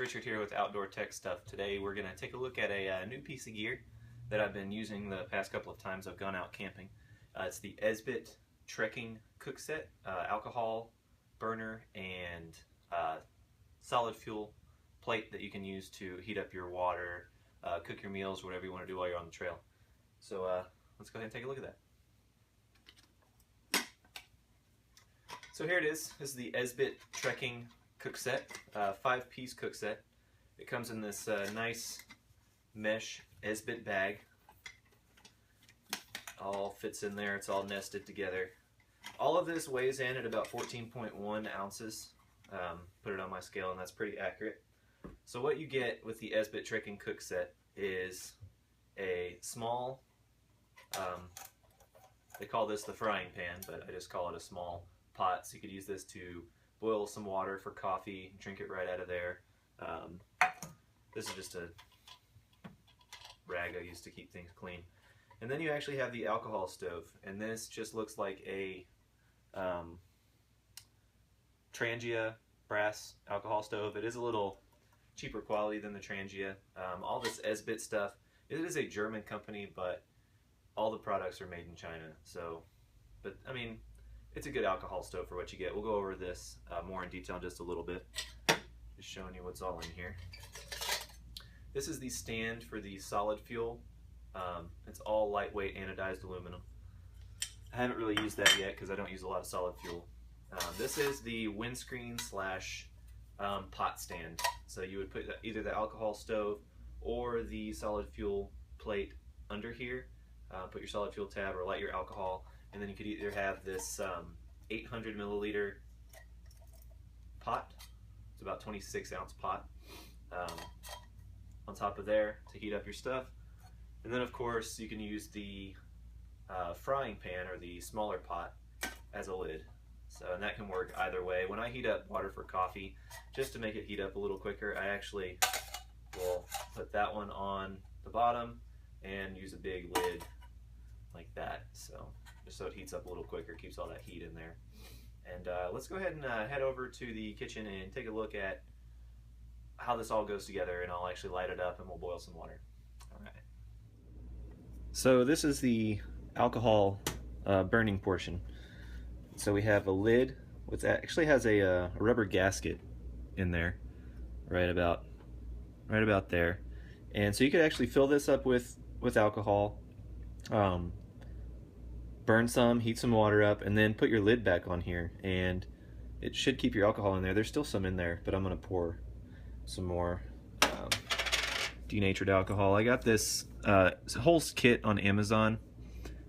Richard here with Outdoor Tech Stuff. Today we're going to take a look at a new piece of gear that I've been using the past couple of times I've gone out camping. It's the Esbit trekking Cookset, alcohol burner, and solid fuel plate that you can use to heat up your water, cook your meals, whatever you want to do while you're on the trail. So let's go ahead and take a look at that. So here it is. This is the Esbit trekking Cookset, 5-piece Cookset. It comes in this nice mesh Esbit bag. All fits in there. It's all nested together. All of this weighs in at about 14.1 ounces. Put it on my scale, and that's pretty accurate. So what you get with the Esbit trekking Cookset is a small, they call this the frying pan, but I just call it a small pot. So you could use this to boil some water for coffee, drink it right out of there. This is just a rag I use to keep things clean. And then you actually have the alcohol stove, and this just looks like a Trangia brass alcohol stove. It is a little cheaper quality than the Trangia. All this Esbit stuff, it is a German company, but all the products are made in China. So, but I mean, it's a good alcohol stove for what you get. We'll go over this more in detail in just a little bit. Just showing you what's all in here. This is the stand for the solid fuel. It's all lightweight anodized aluminum. I haven't really used that yet because I don't use a lot of solid fuel. This is the windscreen slash pot stand. So you would put either the alcohol stove or the solid fuel plate under here. Put your solid fuel tab or light your alcohol. And then you could either have this 800 milliliter pot, it's about 26 ounce pot, on top of there to heat up your stuff. And then of course you can use the frying pan or the smaller pot as a lid. So, and that can work either way. When I heat up water for coffee, just to make it heat up a little quicker, I actually will put that one on the bottom and use a big lid like that. So just so it heats up a little quicker, keeps all that heat in there. And let's go ahead and head over to the kitchen and take a look at how this all goes together, and I'll actually light it up and we'll boil some water. Alright. So this is the alcohol burning portion. So we have a lid, which actually has a rubber gasket in there, right about there. And so you could actually fill this up with alcohol, burn some, heat some water up, and then put your lid back on here, and it should keep your alcohol in there. There's still some in there, but I'm going to pour some more denatured alcohol. I got this whole kit on Amazon.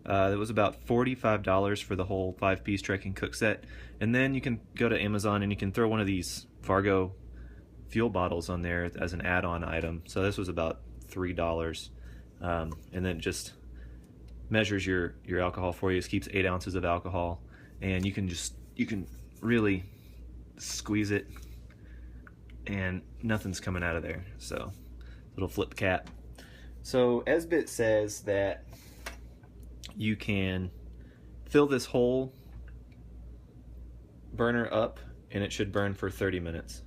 It was about $45 for the whole 5-piece trekking Cookset. And then you can go to Amazon and you can throw one of these Fargo fuel bottles on there as an add-on item. So this was about $3. And then just measures your alcohol for you. It keeps 8 ounces of alcohol, and you can really squeeze it and nothing's coming out of there. So little flip cap. So Esbit says that you can fill this whole burner up and it should burn for 30 minutes.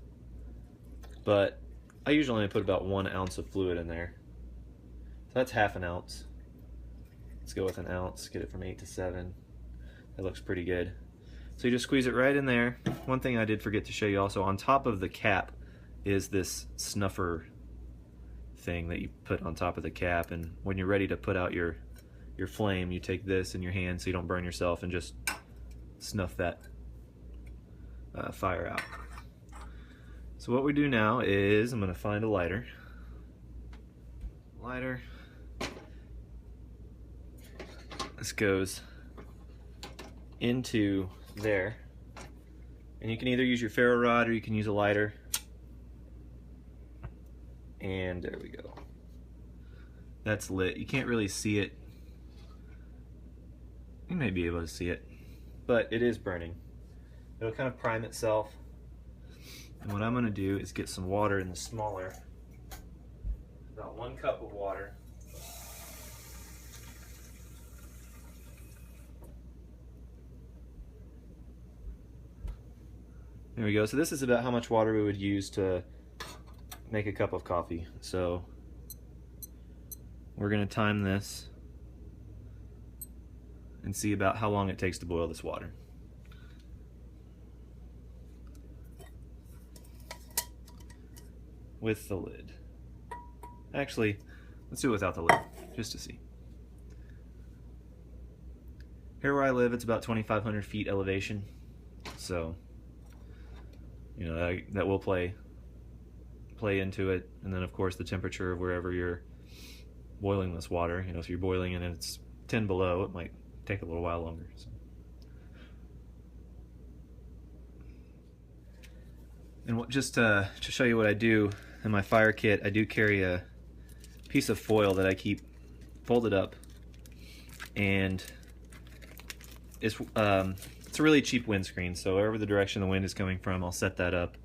But I usually only put about 1 ounce of fluid in there. So that's half an ounce. Let's go with an ounce, get it from 8 to 7. That looks pretty good. So you just squeeze it right in there. One thing I did forget to show you also, on top of the cap is this snuffer thing that you put on top of the cap, and when you're ready to put out your flame, you take this in your hand so you don't burn yourself and just snuff that fire out. So what we do now is I'm going to find a lighter. This goes into there, and you can either use your ferro rod or you can use a lighter. And there we go. That's lit. You can't really see it. You may be able to see it, but it is burning. It'll kind of prime itself. And what I'm going to do is get some water in the smaller, about 1 cup of water. There we go. So this is about how much water we would use to make a cup of coffee. So we're going to time this and see about how long it takes to boil this water. With the lid. Actually, let's do it without the lid, just to see. Here where I live, it's about 2,500 feet elevation, so you know that will play into it. And then of course the temperature of wherever you're boiling this water. You know, if you're boiling and it's 10 below, it might take a little while longer. So. And just to show you what I do in my fire kit, I do carry a piece of foil that I keep folded up, and it's a really cheap windscreen, so wherever the direction the wind is coming from, I'll set that up to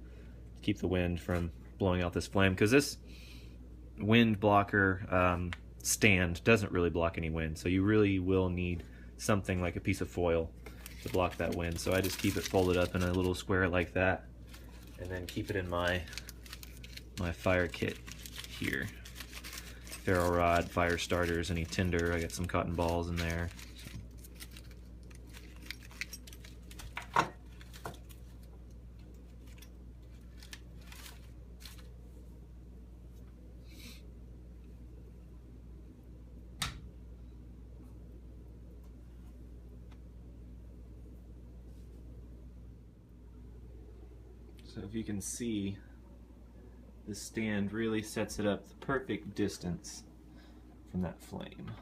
keep the wind from blowing out this flame, because this wind blocker stand doesn't really block any wind, so you really will need something like a piece of foil to block that wind. So I just keep it folded up in a little square like that, and then keep it in my fire kit here. Ferro rod, fire starters, any tinder. I got some cotton balls in there. So if you can see, the stand really sets it up the perfect distance from that flame.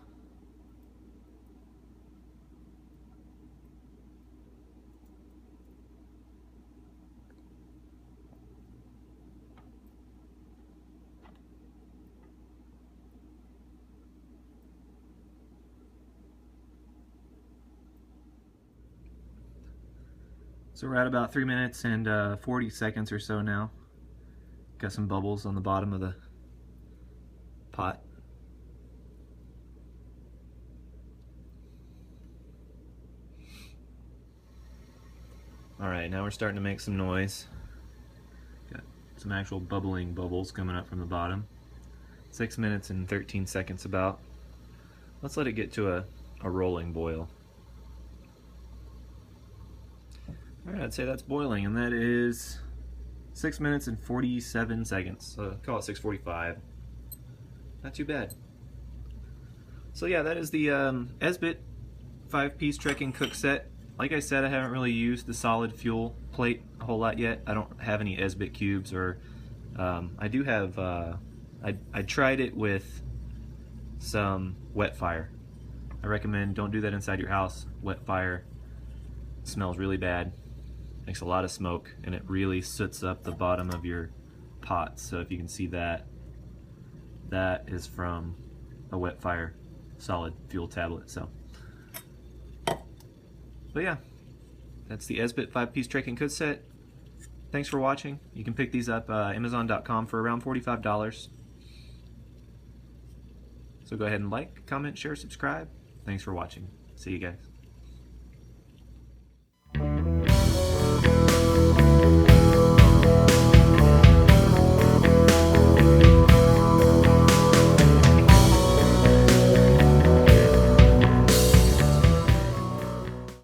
So we're at about 3 minutes and 40 seconds or so now. Got some bubbles on the bottom of the pot. Alright, now we're starting to make some noise. Got some actual bubbling bubbles coming up from the bottom. 6 minutes and 13 seconds about. Let's let it get to a rolling boil. Alright, I'd say that's boiling, and that is 6 minutes and 47 seconds. So call it 6:45. Not too bad. So yeah, that is the Esbit 5-piece trekking cook set. Like I said, I haven't really used the solid fuel plate a whole lot yet. I don't have any Esbit cubes, or I do have. I tried it with some wet fire. I recommend don't do that inside your house. Wet fire smells really bad. Makes a lot of smoke, and it really soots up the bottom of your pot. So if you can see that, that is from a wet fire solid fuel tablet. So, but yeah, that's the Esbit 5-piece trekking cook set. Thanks for watching. You can pick these up Amazon.com for around $45. So go ahead and like, comment, share, subscribe. Thanks for watching. See you guys.